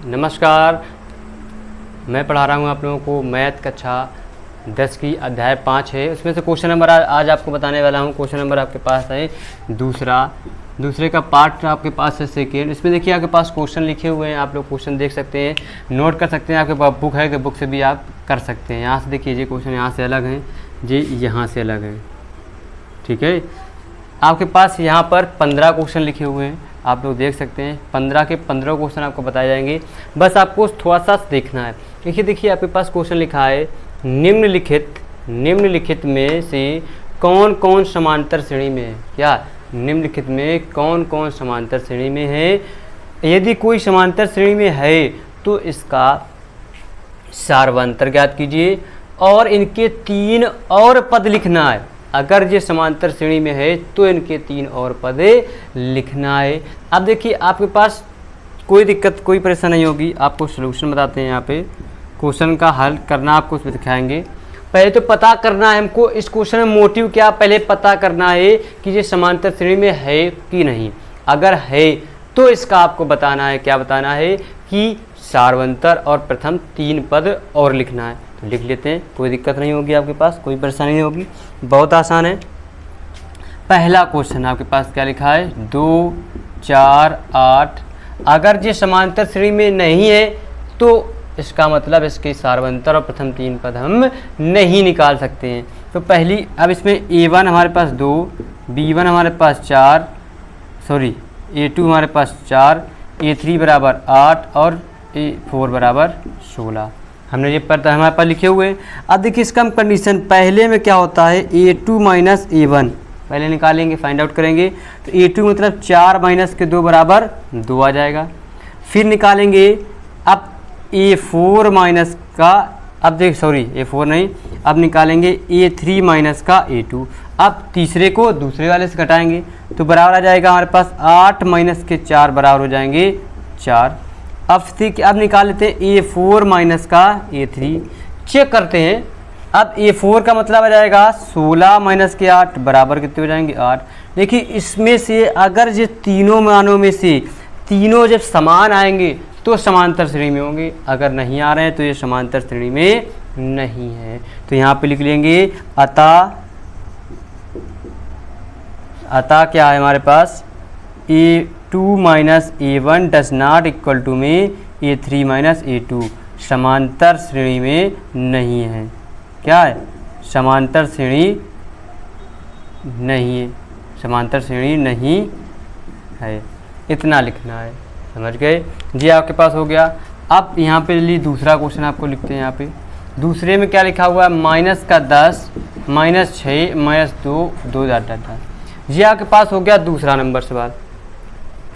नमस्कार, मैं पढ़ा रहा हूँ आप लोगों को मैथ कक्षा 10 की अध्याय 5 है। उसमें से क्वेश्चन नंबर आज आपको बताने वाला हूँ। क्वेश्चन नंबर आपके पास है दूसरे का पार्ट आपके पास है सेकेंड। इसमें देखिए आपके पास क्वेश्चन लिखे हुए हैं, आप लोग क्वेश्चन देख सकते हैं, नोट कर सकते हैं। आपके पास बुक है तो बुक से भी आप कर सकते हैं। यहाँ से देखिए ये क्वेश्चन यहाँ से अलग हैं, ये यहाँ से अलग हैं, ठीक है। आपके पास यहाँ पर 15 क्वेश्चन लिखे हुए हैं, आप लोग देख सकते हैं। 15 के 15 क्वेश्चन आपको बताए जाएंगे, बस आपको थोड़ा सा देखना है। देखिए आपके पास क्वेश्चन लिखा है निम्नलिखित में से कौन कौन समांतर श्रेणी में है। क्या निम्नलिखित में कौन कौन समांतर श्रेणी में है? यदि कोई समांतर श्रेणी में है तो इसका सार्वंतर ज्ञात कीजिए और इनके 3 और पद लिखना है। अगर ये समांतर श्रेणी में है तो इनके 3 और पद लिखना है। अब देखिए आपके पास कोई दिक्कत कोई परेशानी नहीं होगी, आपको सलूशन बताते हैं। यहाँ पे क्वेश्चन का हल करना आपको उसमें दिखाएंगे। पहले तो पता करना है हमको इस क्वेश्चन में मोटिव क्या, पहले पता करना है कि ये समांतर श्रेणी में है कि नहीं। अगर है तो इसका आपको बताना है, क्या बताना है कि सार्वंतर और प्रथम 3 पद और लिखना है। तो लिख लेते हैं, कोई दिक्कत नहीं होगी, आपके पास कोई परेशानी नहीं होगी, बहुत आसान है। पहला क्वेश्चन आपके पास क्या लिखा है 2, 4, 8। अगर ये समांतर श्रेणी में नहीं है तो इसका मतलब इसके सार्वंतर और प्रथम 3 पद हम नहीं निकाल सकते हैं। तो पहली, अब इसमें A1 हमारे पास 2, B1 हमारे पास 4, A2 हमारे पास 4, A3 बराबर 8 और A4 बराबर 16। हमने ये पता हमारे पास लिखे हुए हैं। अब देखिए इसका हम कंडीशन पहले में क्या होता है A2 माइनस A1 पहले निकालेंगे, फाइंड आउट करेंगे। तो A2 मतलब 4 माइनस के 2 बराबर 2 आ जाएगा। फिर निकालेंगे अब A4 माइनस का, अब देख A4 नहीं, अब निकालेंगे A3 माइनस का A2। अब तीसरे को दूसरे वाले से घटाएंगे तो बराबर आ जाएगा हमारे पास 8 माइनस के 4 बराबर हो जाएंगे 4। अब निकाल लेते हैं A4 माइनस का A3, चेक करते हैं। अब A4 का मतलब आ जाएगा 16 माइनस के 8 बराबर कितने हो जाएंगे 8। देखिए इसमें से अगर ये तीनों मानों में से तीनों जब समान आएंगे तो समांतर श्रेणी में होंगे, अगर नहीं आ रहे हैं तो ये समांतर श्रेणी में नहीं है। तो यहाँ पे लिख लेंगे अतः क्या है हमारे पास A2 minus A1 does not equal to में A3 माइनस A2 समांतर श्रेणी में नहीं है। क्या है? समांतर श्रेणी नहीं है, समांतर श्रेणी नहीं है, इतना लिखना है। समझ गए जी? आपके पास हो गया। अब यहाँ पे लिए दूसरा क्वेश्चन आपको लिखते हैं। यहाँ पे दूसरे में क्या लिखा हुआ है माइनस का 10 माइनस 6 माइनस 2 2 जी आपके पास हो गया दूसरा नंबर सवाल,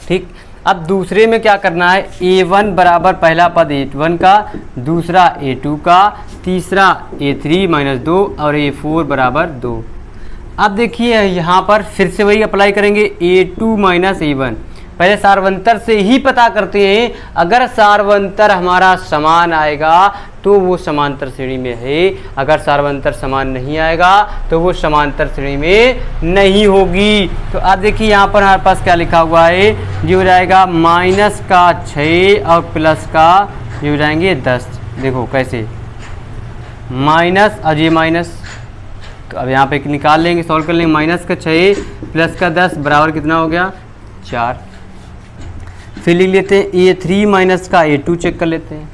ठीक। अब दूसरे में क्या करना है A1 बराबर पहला पद A1 का, दूसरा A2 का, तीसरा A3 माइनस 2 और A4 बराबर 2। अब देखिए यहाँ पर फिर से वही अप्लाई करेंगे A2 माइनस A1। पहले सार्वंतर से ही पता करते हैं, अगर सार्वंतर हमारा समान आएगा तो वो समांतर श्रेणी में है, अगर सार्वंतर समान नहीं आएगा तो वो समांतर श्रेणी में नहीं होगी। तो अब देखिए यहाँ पर हमारे पास क्या लिखा हुआ है, ये हो जाएगा माइनस का 6 और प्लस का ये हो जाएंगे 10। देखो कैसे माइनस और ये माइनस, तो अब यहाँ पे निकाल लेंगे, सॉल्व कर लेंगे। माइनस का 6 प्लस का 10 बराबर कितना हो गया 4। फिर लिख लेते हैं A3 माइनस का A2 चेक कर लेते हैं।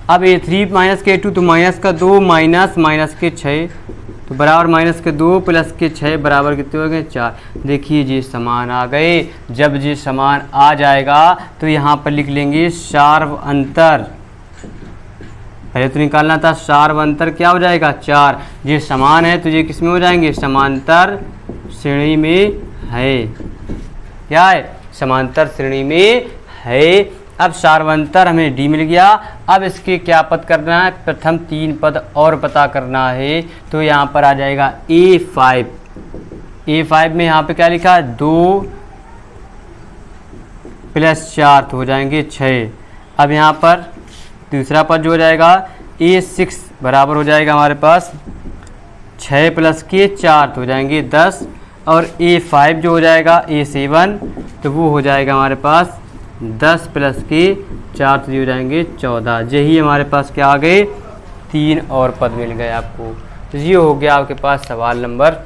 अब A3 माइनस के A2 तो माइनस का 2 माइनस के 6 तो बराबर माइनस के 2 प्लस के 6 बराबर कितने हो गए 4। देखिए ये समान आ गए। जब ये समान आ जाएगा तो यहाँ पर लिख लेंगे सार्वंतर। पहले तो निकालना था सार्वंतर, क्या हो जाएगा 4। ये समान है तो ये किस में हो जाएंगे समांतर श्रेणी में है। क्या है? समांतर श्रेणी में है। अब सार्वंतर हमें D मिल गया। अब इसके क्या पद करना है, प्रथम 3 पद और पता करना है। तो यहाँ पर आ जाएगा A5 में यहाँ पे क्या लिखा है 2 प्लस 4 तो हो जाएंगे 6। अब यहाँ पर दूसरा पद जो हो जाएगा A6 बराबर हो जाएगा हमारे पास 6 प्लस के 4 तो हो जाएंगे 10 और A5 जो हो जाएगा A7 तो वो हो जाएगा हमारे पास 10 प्लस के 4 तो ये हो जाएंगे 14। यही हमारे पास क्या आ गए, 3 और पद मिल गए आपको। तो ये हो गया आपके पास सवाल नंबर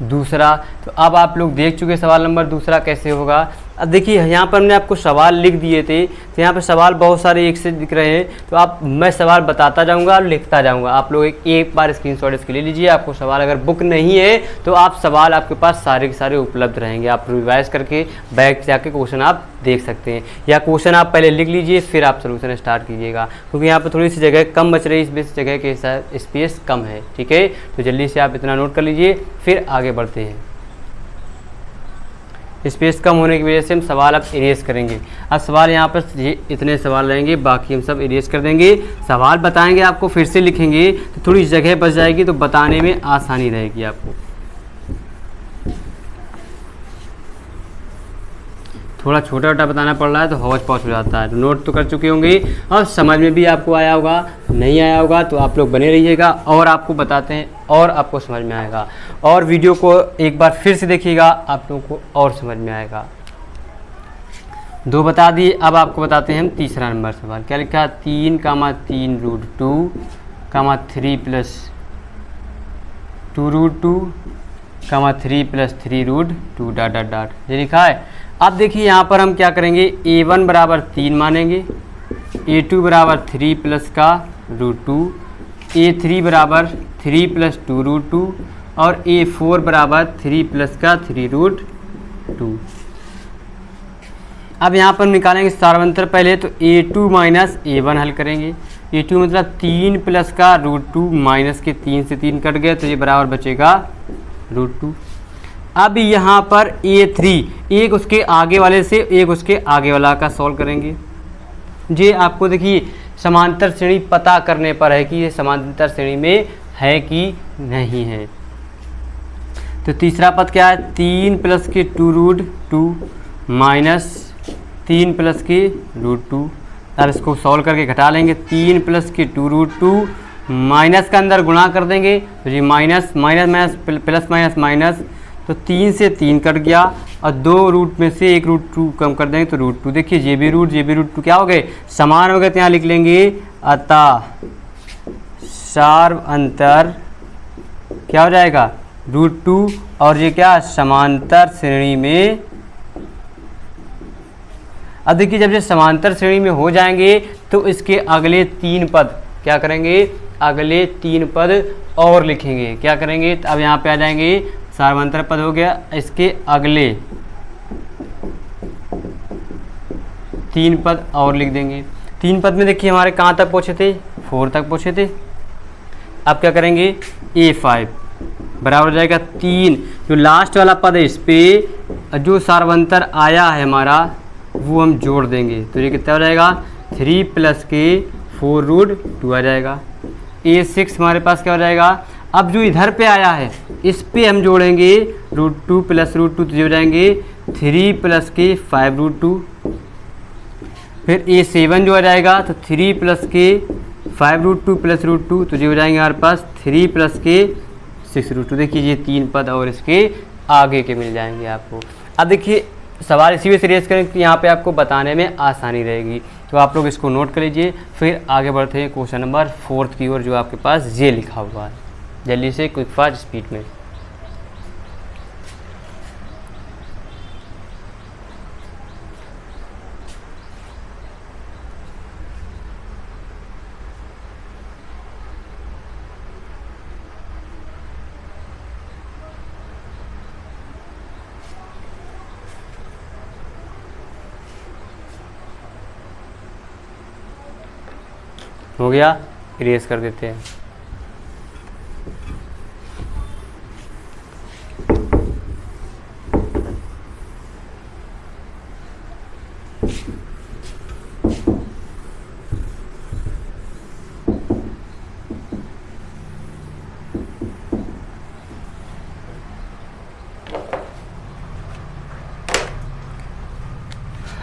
दूसरा। तो अब आप लोग देख चुके सवाल नंबर दूसरा कैसे होगा। अब देखिए यहाँ पर हमने आपको सवाल लिख दिए थे, तो यहाँ पर सवाल बहुत सारे एक से दिख रहे हैं, तो मैं सवाल बताता जाऊँगा और लिखता जाऊँगा। आप लोग एक बार स्क्रीनशॉट इसके ले लीजिए। आपको सवाल अगर बुक नहीं है तो आप सवाल आपके पास सारे के सारे उपलब्ध रहेंगे, आप रिवाइज करके बैक जाके क्वेश्चन आप देख सकते हैं, या क्वेश्चन आप पहले लिख लीजिए फिर आप सोल्यूशन स्टार्ट कीजिएगा, क्योंकि यहाँ पर थोड़ी सी जगह कम बच रही है, इस जगह के हिसाब स्पेस कम है। ठीक है, तो जल्दी से आप इतना नोट कर लीजिए, फिर आगे बढ़ते हैं। स्पेस कम होने की वजह से हम सवाल अब इरेज करेंगे। अब सवाल यहाँ पर ये इतने सवाल रहेंगे, बाकी हम सब इरेज कर देंगे। सवाल बताएंगे आपको, फिर से लिखेंगे तो थोड़ी जगह बच जाएगी, तो बताने में आसानी रहेगी आपको। थोड़ा छोटा छोटा बताना पड़ रहा है तो हौच पौच हो जाता है। तो नोट तो कर चुके होंगे और समझ में भी आपको आया होगा, नहीं आया होगा तो आप लोग बने रहिएगा और आपको बताते हैं और आपको समझ में आएगा। और वीडियो को एक बार फिर से देखिएगा, आप लोगों को और समझ में आएगा। 2 बता दिए, अब आपको बताते हैं हम तीसरा नंबर सवाल। क्या लिखा, 3, 3√2, 3 + 2√2, 3 + 3√2 ... ये लिखा है। अब देखिए यहाँ पर हम क्या करेंगे, a1 बराबर 3 मानेंगे, a2 बराबर 3 प्लस का √2, a3 बराबर 3 + 2√2 और a4 बराबर 3 प्लस का 3√2। अब यहाँ पर निकालेंगे सार्वंतर पहले, तो a2 माइनस a1 हल करेंगे। a2 मतलब 3 प्लस का √2 माइनस के 3 से 3 कट गए, तो ये बराबर बचेगा √2। अब यहाँ पर a3 एक उसके आगे वाले से एक उसके आगे वाला का सॉल्व करेंगे। ये आपको देखिए समांतर श्रेणी पता करने पर है कि ये समांतर श्रेणी में है कि नहीं है। तो तीसरा पद क्या है, 3 प्लस के 2√2 माइनस 3 प्लस के √2। अब इसको सॉल्व करके घटा लेंगे, 3 प्लस के 2√2 माइनस का अंदर गुणा कर देंगे, तो ये minus minus minus plus minus minus, तो 3 से 3 कट गया और 2 रूट में से 1 √2 कम कर देंगे तो √2। देखिए ये भी √2 क्या हो गए, समान हो गए, तो यहाँ लिख लेंगे अतः सार्व अंतर क्या हो जाएगा √2, और ये क्या समांतर श्रेणी में। अब देखिए जब ये समांतर श्रेणी में हो जाएंगे तो इसके अगले 3 पद क्या करेंगे, अगले 3 पद और लिखेंगे। क्या करेंगे, अब यहाँ पे आ जाएंगे, सार्वंतर पद हो गया, इसके अगले 3 पद और लिख देंगे। 3 पद में देखिए हमारे कहाँ तक पहुँचे थे, 4 तक पहुँचे थे। अब क्या करेंगे, a5 बराबर हो जाएगा 3, जो लास्ट वाला पद है इस पे जो सार्वंतर आया है हमारा वो हम जोड़ देंगे, तो ये कितना हो जाएगा 3 प्लस के 4√2 आ जाएगा। a6 हमारे पास क्या हो जाएगा, अब जो इधर पे आया है इस पे हम जोड़ेंगे √2 प्लस √2, तो हो जाएंगे 3 प्लस के 5√2। फिर a7 जो आ जाएगा तो 3 प्लस के 5√2 प्लस √2, तो ये हो जाएंगे हमारे पास 3 प्लस के 6√2। देखिए ये 3 पद और इसके आगे के मिल जाएंगे आपको। अब देखिए सवाल इसी वजह से रेज करें कि यहाँ पे आपको बताने में आसानी रहेगी, तो आप लोग इसको नोट कर लीजिए। फिर आगे बढ़ते हैं क्वेश्चन नंबर 4 की ओर, जो आपके पास ये लिखा हुआ है। जल्दी से क्विक फास्ट स्पीड में। हो गया, इरेज कर देते हैं।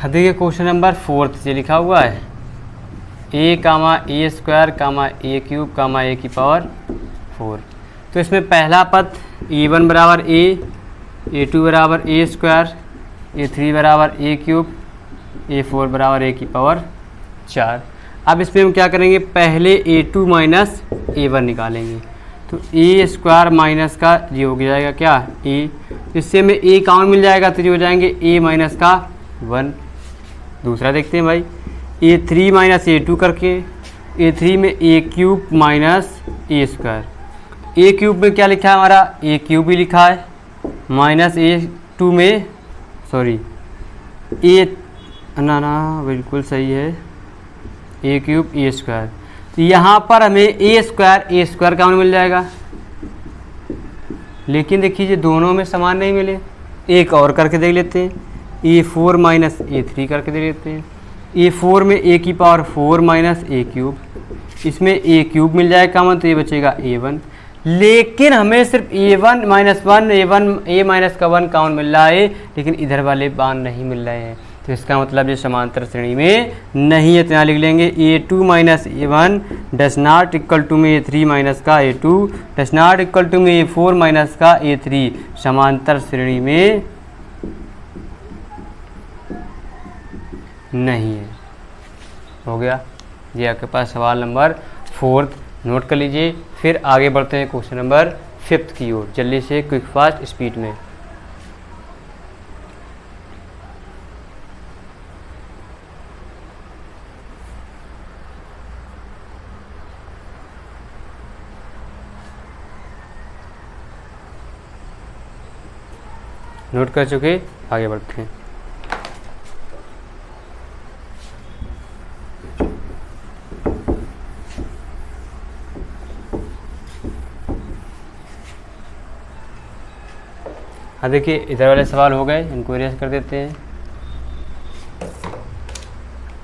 देखिए क्वेश्चन नंबर 4 से लिखा हुआ है a, a² a³ a⁴। तो इसमें पहला पद a1 बराबर a, a2 बराबर a², a3 बराबर a³ A4 बराबर A की पावर 4। अब इसमें हम क्या करेंगे, पहले A2 माइनस A1 निकालेंगे, तो ए स्क्वायर माइनस का ये हो जाएगा क्या ए, इससे हमें ए कॉमन मिल जाएगा तो ये हो जाएंगे ए माइनस का 1। दूसरा देखते हैं भाई, A3 माइनस A2 करके, A3 में ए क्यूब माइनस ए स्क्वायर, ए क्यूब में क्या लिखा है हमारा ए क्यूब ही लिखा है, माइनस A2 में सॉरी ए ना बिल्कुल सही है, ए क्यूब ए स्क्वायर, तो यहाँ पर हमें ए स्क्वायर कॉमन मिल जाएगा, लेकिन देखिए ये दोनों में समान नहीं मिले, एक और करके देख लेते हैं, A4 माइनस A3 करके देख लेते हैं। A4 में ए की पावर 4 माइनस ए क्यूब, इसमें ए क्यूब मिल जाएगा कॉमन तो ये बचेगा A1, लेकिन हमें सिर्फ A1 माइनस 1 ए माइनस का 1 कॉमन मिल रहा है, लेकिन इधर वाले मान नहीं मिल रहे हैं, तो इसका मतलब ये समांतर श्रेणी में नहीं है, तो यहाँ लिख लेंगे A2 minus A1 does not equal to में A3 माइनस का A2 does not equal to में A4 माइनस का A3 समांतर श्रेणी में नहीं है। हो गया, ये आपके पास सवाल नंबर 4 नोट कर लीजिए। फिर आगे बढ़ते हैं क्वेश्चन नंबर 5 की ओर, जल्दी से क्विक फास्ट स्पीड में। नोट कर चुके, आगे बढ़ते हैं। हाँ देखिए, इधर वाले सवाल हो गए, इनको इरेज कर देते हैं।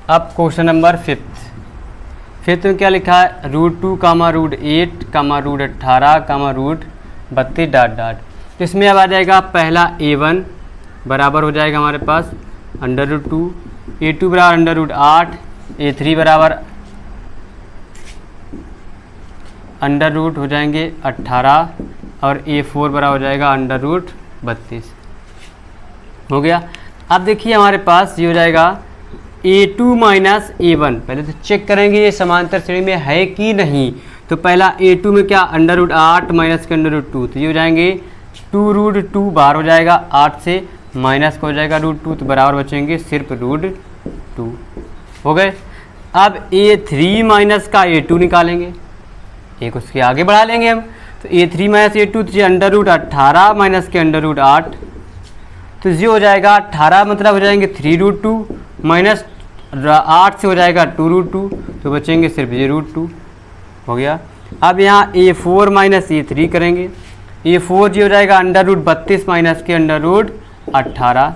अब क्वेश्चन नंबर 5 में क्या लिखा है, √2 कामा √8 कामा √18 कामा √32 डॉट डॉट। तो इसमें अब आ जाएगा पहला A1 बराबर हो जाएगा हमारे पास √2, A2 बराबर √8, A3 बराबर √ हो जाएंगे 18 और A4 बराबर हो जाएगा √32। हो गया। अब देखिए हमारे पास ये हो जाएगा A2 माइनस A1, पहले तो चेक करेंगे ये समांतर श्रेणी में है कि नहीं। तो पहला A2 में क्या √8 माइनस के √2, तो ये हो जाएंगे 2√2 बाहर हो जाएगा 8 से, माइनस का हो जाएगा √2, तो बराबर बचेंगे सिर्फ √2। हो गए। अब A3 माइनस का A2 निकालेंगे, एक उसके आगे बढ़ा लेंगे हम, तो A3 माइनस A2 तो √18 माइनस के √8, तो ये हो जाएगा 18 मतलब हो जाएंगे 3√2 माइनस 8 से हो जाएगा 2√2, तो बचेंगे सिर्फ ये √2। हो गया। अब यहाँ A4 माइनस A3 करेंगे, A4 जी हो जाएगा √32 माइनस के √18।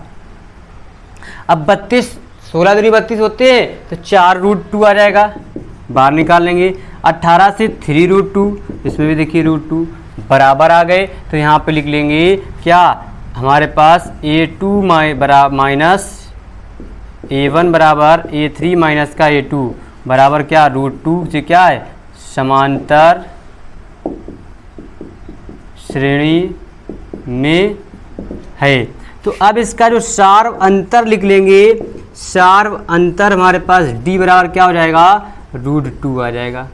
अब 32 16 दूनी 32 होते हैं, तो 4√2 आ जाएगा, बाहर निकाल लेंगे। 18 से 3√2, इसमें भी देखिए √2 बराबर आ गए, तो यहाँ पे लिख लेंगे क्या हमारे पास A2 माइनस A1 बराबर A3 माइनस का A2 बराबर क्या √2 से क्या है समांतर श्रेणी में है। तो अब इसका जो सार्व अंतर लिख लेंगे, सार्व अंतर हमारे पास D बराबर क्या हो जाएगा √2 आ जाएगा।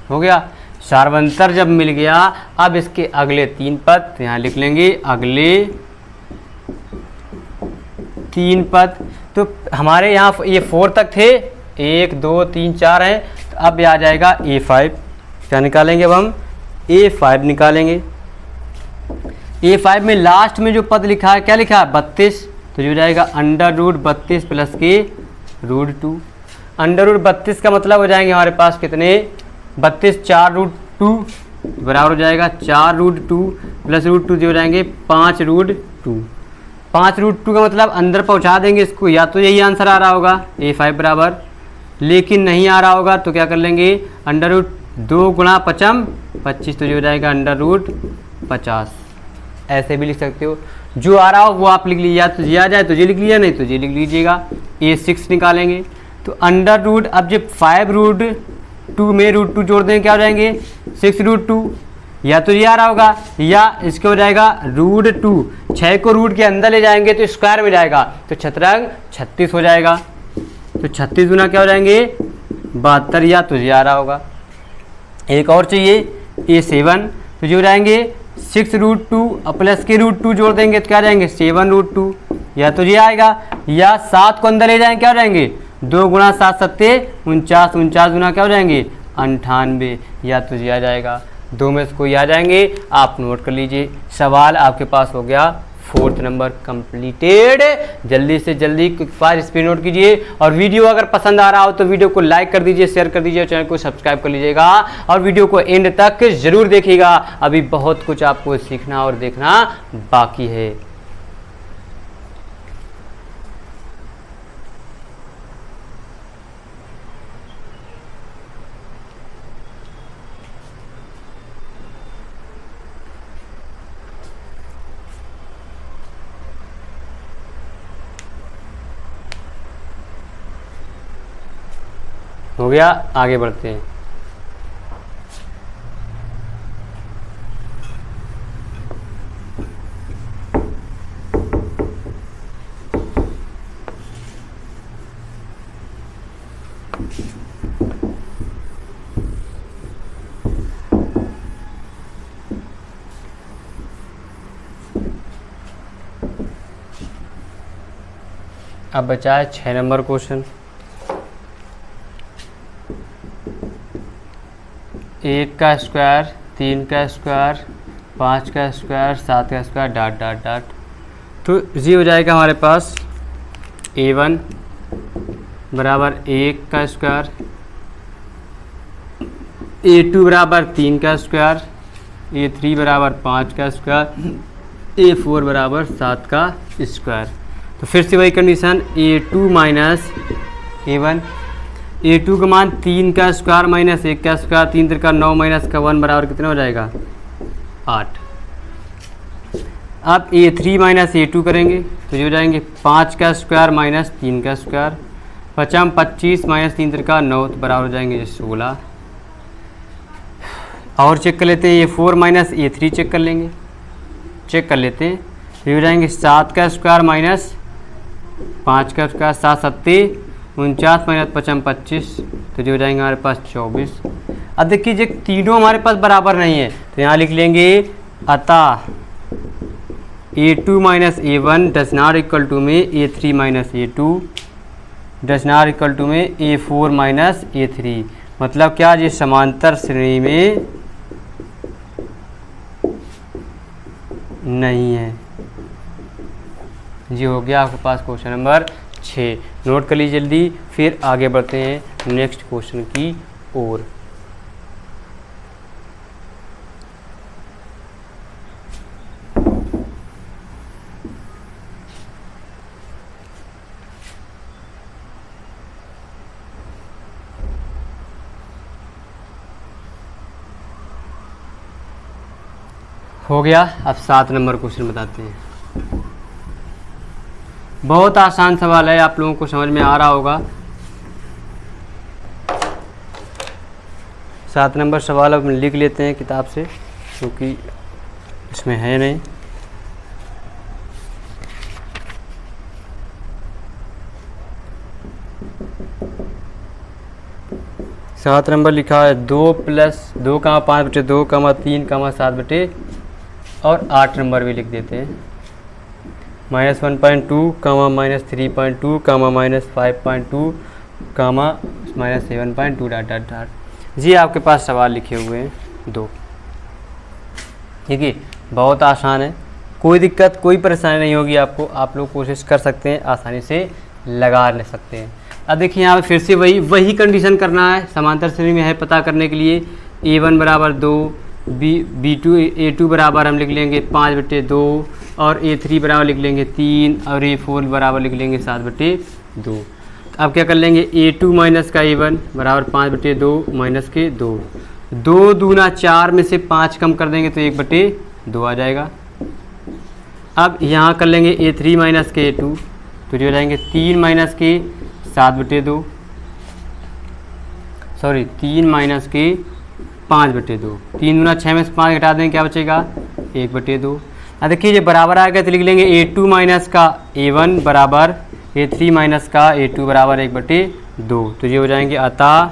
हो गया। सार्वंतर जब मिल गया, अब इसके अगले 3 पद तो यहाँ लिख लेंगे अगले 3 पद। तो हमारे यहाँ ये 4 तक थे, 1 2 3 4 हैं, तो अब आ जाएगा A5। क्या निकालेंगे अब हम A5 निकालेंगे। A5 में लास्ट में जो पद लिखा है क्या लिखा है 32, तो जो जाएगा √32 प्लस के √2। √32 का मतलब हो जाएंगे हमारे पास कितने 32 4√2 बराबर हो जाएगा 4√2 प्लस √2 जो हो जाएंगे 5√2। 5√2 का मतलब अंदर पहुंचा देंगे इसको, या तो यही आंसर आ रहा होगा A5 बराबर, लेकिन नहीं आ रहा होगा तो क्या कर लेंगे √2 गुणा 5 25, तो जो हो जाएगा √50। ऐसे भी लिख सकते हो, जो आ रहा हो वो आप लिख लीजिए, या तो ये आ जाए तो ये लिख लिया, नहीं तो ये लिख लीजिएगा। A6 निकालेंगे, तो अब जब 5√2 में √2 जोड़ देंगे क्या हो जाएंगे 6√2, या तो ये आ रहा होगा, या इसके हो जाएगा √2। 6 को रूट के अंदर ले जाएंगे तो स्क्वायर में जाएगा, तो छतरंग 36 हो जाएगा। तो 36 गुना क्या हो जाएंगे 72, या तो ये आ रहा होगा। एक और चाहिए A7, तो जो हो जाएंगे 6√2 प्लस के √2 जोड़ देंगे तो क्या जाएंगे 7√2, या तो ये आएगा। या 7 को अंदर ले जाएंगे क्या हो जाएंगे 2 गुना 7 सत्ते 49, 49 गुना क्या हो जाएंगे 98, या तो ये आ जाएगा। 2 में से कोई आ जाएंगे, आप नोट कर लीजिए। सवाल आपके पास हो गया 4th नंबर कंप्लीटेड। जल्दी से जल्दी क्विक फायर स्पीड नोट कीजिए, और वीडियो अगर पसंद आ रहा हो तो वीडियो को लाइक कर दीजिए, शेयर कर दीजिए, चैनल को सब्सक्राइब कर लीजिएगा, और वीडियो को एंड तक जरूर देखिएगा। अभी बहुत कुछ आपको सीखना और देखना बाकी है। हो गया, आगे बढ़ते हैं। अब बचा है 6 नंबर क्वेश्चन। 1 का स्क्वायर, 3 का स्क्वायर, 5 का स्क्वायर, 7 का स्क्वायर, डॉट डॉट डॉट। तो ये हो जाएगा हमारे पास A1 बराबर 1 का स्क्वायर, A2 बराबर 3 का स्क्वायर, A3 बराबर 5 का स्क्वायर, A4 बराबर 7 का स्क्वायर। तो फिर से वही condition, A2 minus A1, A2 का मान 3 का स्क्वायर माइनस 1 का स्क्वायर, 3 3 का 9 माइनस का 1 बराबर कितना हो जाएगा 8। अब A3 माइनस A2 करेंगे तो ये हो जाएंगे 5 का स्क्वायर माइनस 3 का स्क्वायर, 5 25 माइनस 3 3 का 9 तो बराबर हो जाएंगे 16। और चेक कर लेते हैं, A4 माइनस A3 चेक कर लेंगे, चेक कर लेते हैं। ये हो जाएंगे 7 का स्क्वायर माइनस 5 का स्क्वायर, 7 सत्ते 49 माइनस 5 25, तो जो हो जाएंगे हमारे पास 24। अब देखिए जो तीनों हमारे पास बराबर नहीं है तो यहाँ लिख लेंगे अतः A2 minus A1 does not equal to में A3 minus A2 does not equal to में A4 माइनस A3। मतलब क्या, ये समांतर श्रेणी में नहीं है। जी हो गया आपके पास क्वेश्चन नंबर 6। नोट कर लीजिए जल्दी, फिर आगे बढ़ते हैं नेक्स्ट क्वेश्चन की ओर। हो गया, अब 7 नंबर क्वेश्चन बताते हैं। बहुत आसान सवाल है, आप लोगों को समझ में आ रहा होगा। 7 नंबर सवाल अब लिख लेते हैं किताब से, क्योंकि इसमें है नहीं। सात नंबर लिखा है 2 + 2, 5/2, 3, 7 और 8 नंबर भी लिख देते हैं। -1.2, -3.2, -5.2, -7.2 डॉट डॉट डॉट। जी आपके पास सवाल लिखे हुए हैं 2। ठीक है, बहुत आसान है, कोई दिक्कत कोई परेशानी नहीं होगी आपको। आप लोग कोशिश कर सकते हैं, आसानी से लगा ले सकते हैं। अब देखिए यहाँ पे फिर से वही कंडीशन करना है, समांतर श्रेणी में है पता करने के लिए। A1 बराबर 2, A2 बराबर हम लिख लेंगे 5/2 और A3 बराबर लिख लेंगे 3 और A4 बराबर लिख लेंगे 7/2। अब क्या कर लेंगे, A2 माइनस का A1 बराबर 5/2 माइनस के 2, 2 दूना 4 में से 5 कम कर देंगे तो 1/2 आ जाएगा। अब यहाँ कर लेंगे A3 माइनस के A2, तो जो हो जाएंगे 3 माइनस के 7/2, सॉरी 3 माइनस के 5/2। 3 दूना 6 में से 5 घटा देंगे क्या बचेगा 1/2। अब देखिए ये बराबर आ गया तो लिख लेंगे A2 माइनस का A1 बराबर A3 माइनस का A2 बराबर 1/2। तो ये हो जाएंगे अतः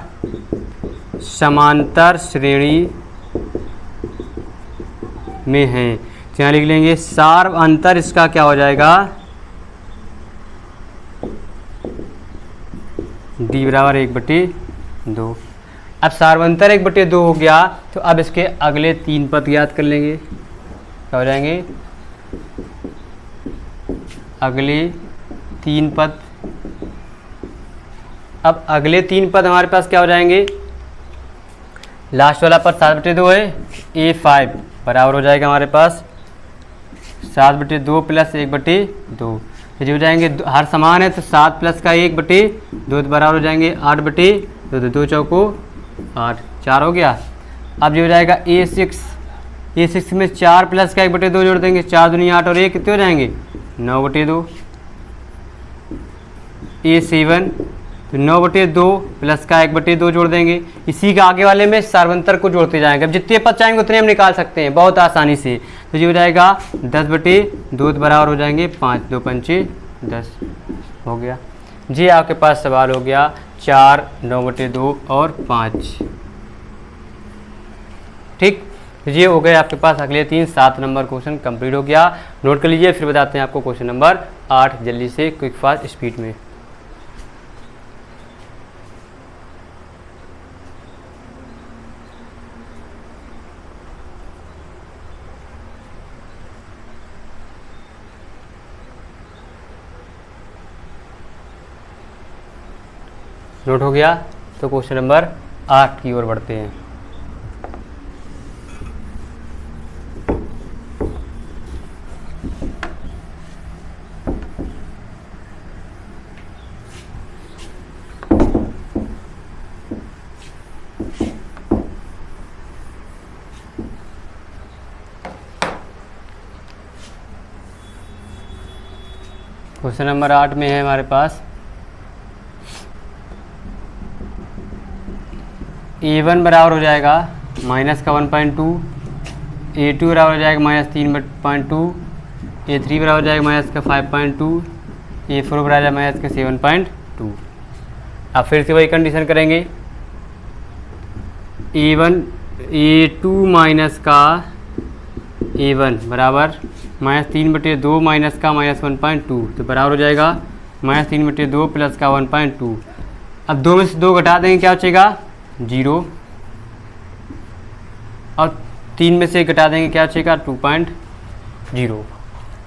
समांतर श्रेणी में हैं। तो यहाँ लिख लेंगे सार्व अंतर इसका क्या हो जाएगा D बराबर 1/2। अब सार्वंतर 1/2 हो गया तो अब इसके अगले 3 पद याद कर लेंगे क्या हो जाएंगे अगले 3 पद। अब अगले 3 पद हमारे पास क्या हो जाएंगे लास्ट वाला पद 7/2 है A5 बराबर हो जाएगा हमारे पास 7/2 प्लस 1/2। ये हो जाएंगे हर समान है तो 7 प्लस का 1/2 तो बराबर हो जाएंगे 8/2। 2 चौको 8 4 हो गया। अब ये हो जाएगा A6 में 4 प्लस का 1/2 जोड़ देंगे 4 दूनी 8 और 1 कितने हो जाएंगे 9/2। A7 तो 9/2 प्लस का 1/2 जोड़ देंगे। इसी के आगे वाले में सार्वंतर को जोड़ते जाएंगे। अब जितने पद चाहेंगे उतने हम निकाल सकते हैं बहुत आसानी से। तो ये हो जाएगा 10/2 बराबर हो जाएंगे 5 2 पंचे 10 हो गया जी। आपके पास सवाल हो गया 4 9/2 और 5। ठीक ये हो गए आपके पास अगले 3 7 नंबर क्वेश्चन कंप्लीट हो गया। नोट कर लीजिए फिर बताते हैं आपको क्वेश्चन नंबर 8 जल्दी से क्विक फास्ट स्पीड में। नोट हो गया तो क्वेश्चन नंबर 8 की ओर बढ़ते हैं। क्वेश्चन नंबर 8 में है हमारे पास A1 बराबर हो जाएगा माइनस का 1.2, A2 बराबर हो जाएगा माइनस 3.2, A3 बराबर हो जाएगा माइनस का 5.2, A4 बराबर हो जाएगा माइनस का 7.2। अब फिर से वही कंडीशन करेंगे A2 माइनस का A1 बराबर माइनस 3/2 माइनस का माइनस 1.2 तो बराबर हो जाएगा माइनस 3/2 प्लस का 1.2। अब 2 में से 2 घटा देंगे क्या बचेगा 0 और 3 में से घटा देंगे क्या बचेगा 2.0।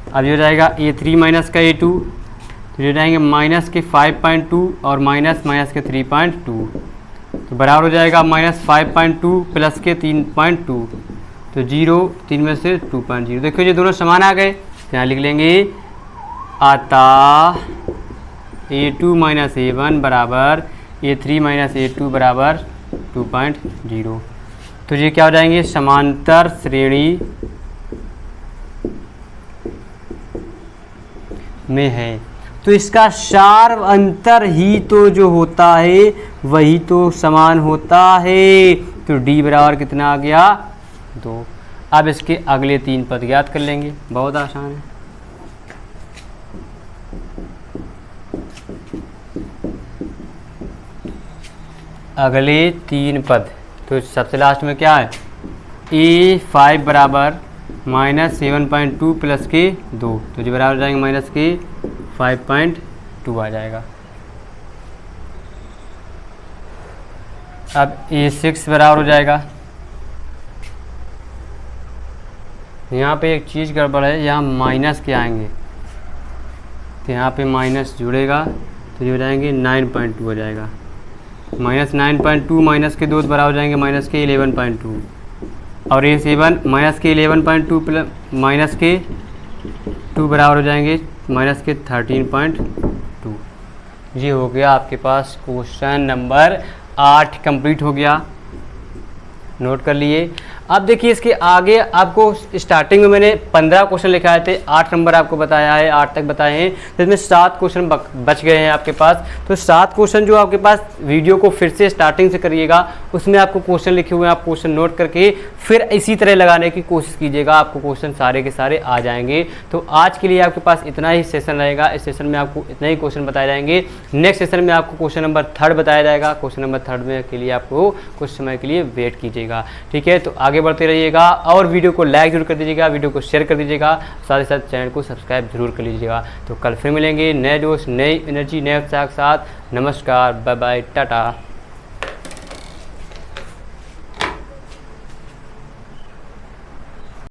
अब ये हो जाएगा A3 माइनस का A2 तो ये जाएंगे माइनस के 5.2 और माइनस के 3.2 तो बराबर हो जाएगा माइनस 5.2 प्लस के 3.2 तो 0 3 में से 2.0। देखो ये दोनों समान आ गए तो यहाँ लिख लेंगे अतः A2 माइनस A1 बराबर A3 माइनस A2 बराबर 2.0। तो ये क्या हो जाएंगे समांतर श्रेणी में है। तो इसका सार्व अंतर ही तो जो होता है वही तो समान होता है। तो D बराबर कितना आ गया 2। अब इसके अगले 3 पद ज्ञात कर लेंगे बहुत आसान है। अगले 3 पद तो सबसे लास्ट में क्या है A5 बराबर माइनस 7.2 प्लस के 2 तो जो बराबर हो जाएंगे माइनस के 5.2 आ जाएगा। अब A6 बराबर हो जाएगा यहाँ पे एक चीज़ गड़बड़ है यहाँ माइनस के आएंगे तो यहाँ पे माइनस जुड़ेगा तो जो हो जाएंगे 9.2 हो जाएगा। माइनस 9.2 माइनस के 2 बराबर हो जाएंगे माइनस के 11.2 और A7 माइनस के 11.2 प्लस माइनस के 2 बराबर हो जाएंगे माइनस के 13.2। ये हो गया आपके पास क्वेश्चन नंबर 8 कंप्लीट हो गया। नोट कर लिए। अब देखिए इसके आगे आपको स्टार्टिंग में मैंने 15 क्वेश्चन लिखाए थे, 8 नंबर आपको बताया है, 8 तक बताए हैं, तो इसमें 7 क्वेश्चन बच गए हैं आपके पास। तो 7 क्वेश्चन जो आपके पास, वीडियो को फिर से स्टार्टिंग से करिएगा, उसमें आपको क्वेश्चन लिखे हुए हैं, आप क्वेश्चन नोट करके फिर इसी तरह लगाने की कोशिश कीजिएगा, आपको क्वेश्चन सारे के सारे आ जाएंगे। तो आज के लिए आपके पास इतना ही सेशन रहेगा, इस सेशन में आपको इतना ही क्वेश्चन बताए जाएंगे। नेक्स्ट सेशन में आपको क्वेश्चन नंबर 3 बताया जाएगा, क्वेश्चन नंबर 3 में के लिए आपको कुछ समय के लिए वेट कीजिएगा, ठीक है। तो आगे बढ़ते रहिएगा और वीडियो को लाइक जरूर कर दीजिएगा, वीडियो को शेयर कर दीजिएगा, साथ ही साथ चैनल को सब्सक्राइब जरूर कर लीजिएगा। तो कल फिर मिलेंगे नए जोश, नई एनर्जी, नए उत्साह के साथ। नमस्कार, बाय बाय, टाटा।